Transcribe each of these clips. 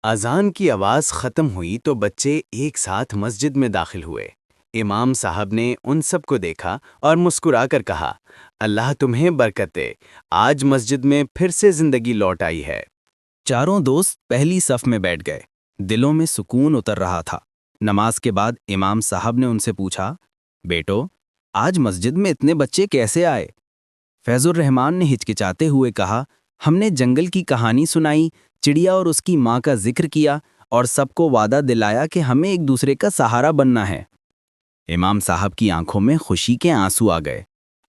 اذان کی آواز ختم ہوئی تو بچے ایک ساتھ مسجد میں داخل ہوئے۔ امام صاحب نے ان سب کو دیکھا اور مسکرا کر کہا، اللہ تمہیں برکت دے، آج مسجد میں پھر سے زندگی لوٹ آئی ہے۔ چاروں دوست پہلی صف میں بیٹھ گئے، دلوں میں سکون اتر رہا تھا۔ نماز کے بعد امام صاحب نے ان سے پوچھا، بیٹو، آج مسجد میں اتنے بچے کیسے آئے؟ فیض الرحمان نے ہچکچاتے ہوئے کہا، ہم نے جنگل کی کہانی سنائی، چڑیا اور اس کی ماں کا ذکر کیا اور سب کو وعدہ دلایا کہ ہمیں ایک دوسرے کا سہارا بننا ہے۔ امام صاحب کی آنکھوں میں خوشی کے آنسو آ گئے۔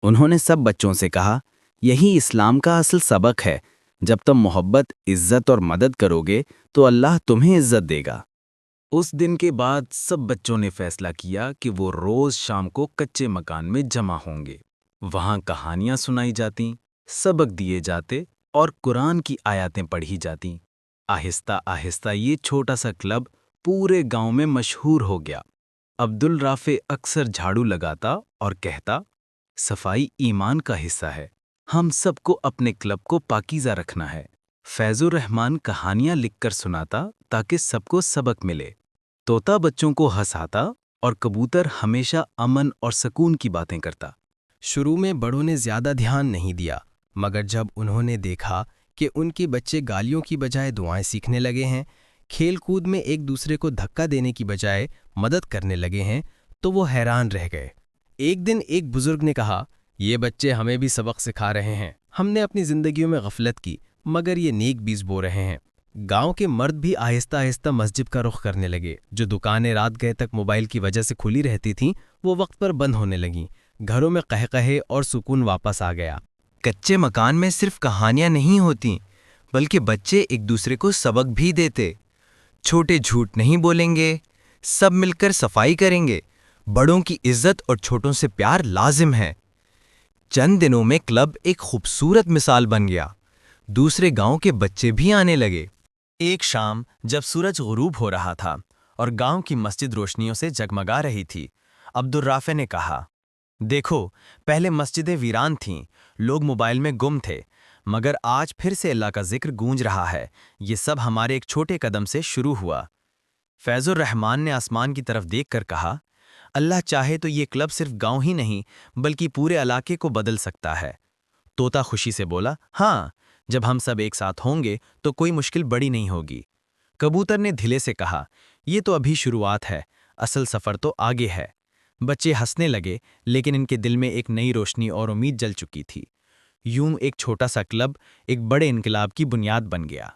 انہوں نے سب بچوں سے کہا، یہی اسلام کا اصل سبق ہے، جب تم محبت، عزت اور مدد کرو گے تو اللہ تمہیں عزت دے گا۔ اس دن کے بعد سب بچوں نے فیصلہ کیا کہ وہ روز شام کو کچے مکان میں جمع ہوں گے۔ وہاں کہانیاں سنائی جاتیں، سبق دیے جاتے اور قرآن کی آیاتیں پڑھی جاتیں۔ آہستہ آہستہ یہ چھوٹا سا کلب پورے گاؤں میں مشہور ہو گیا۔ عبدالرافع اکثر جھاڑو لگاتا اور کہتا، صفائی ایمان کا حصہ ہے، ہم سب کو اپنے کلب کو پاکیزہ رکھنا ہے۔ فیض الرحمان کہانیاں لکھ کر سناتا تاکہ سب کو سبق ملے۔ طوطا بچوں کو ہنساتا اور کبوتر ہمیشہ امن اور سکون کی باتیں کرتا۔ شروع میں بڑوں نے زیادہ دھیان نہیں دیا، مگر جب انہوں نے دیکھا کہ ان کے بچے گالیوں کی بجائے دعائیں سیکھنے لگے ہیں، کھیل کود میں ایک دوسرے کو دھکا دینے کی بجائے مدد کرنے لگے ہیں، تو وہ حیران رہ گئے۔ ایک دن ایک بزرگ نے کہا، یہ بچے ہمیں بھی سبق سکھا رہے ہیں، ہم نے اپنی زندگیوں میں غفلت کی مگر یہ نیک بیج بو رہے ہیں۔ گاؤں کے مرد بھی آہستہ آہستہ مسجد کا رخ کرنے لگے۔ جو دکانیں رات گئے تک موبائل کی وجہ سے کھلی رہتی تھیں وہ وقت پر بند ہونے لگیں۔ گھروں میں قہقہے اور سکون واپس آ گیا۔ کچے مکان میں صرف کہانیاں نہیں ہوتیں بلکہ بچے ایک دوسرے کو سبق بھی دیتے۔ چھوٹے جھوٹ نہیں بولیں گے، سب مل کر صفائی کریں گے، بڑوں کی عزت اور چھوٹوں سے پیار لازم ہے۔ چند دنوں میں کلب ایک خوبصورت مثال بن گیا۔ دوسرے گاؤں کے بچے بھی آنے لگے۔ ایک شام جب سورج غروب ہو رہا تھا اور گاؤں کی مسجد روشنیوں سے جگمگا رہی تھی، عبدالرافع نے کہا، دیکھو، پہلے مسجدیں ویران تھیں، لوگ موبائل میں گم تھے، مگر آج پھر سے اللہ کا ذکر گونج رہا ہے۔ یہ سب ہمارے ایک چھوٹے قدم سے شروع ہوا۔ فیض الرحمان نے آسمان کی طرف دیکھ کر کہا، اللہ چاہے تو یہ کلب صرف گاؤں ہی نہیں بلکہ پورے علاقے کو بدل سکتا ہے۔ طوطا خوشی سے بولا، ہاں، جب ہم سب ایک ساتھ ہوں گے تو کوئی مشکل بڑی نہیں ہوگی۔ کبوتر نے دھلے سے کہا، یہ تو ابھی شروعات ہے، اصل سفر تو آگے ہے۔ بچے ہنسنے لگے لیکن ان کے دل میں ایک نئی روشنی اور امید جل چکی تھی۔ یوں ایک چھوٹا سا کلب ایک بڑے انقلاب کی بنیاد بن گیا۔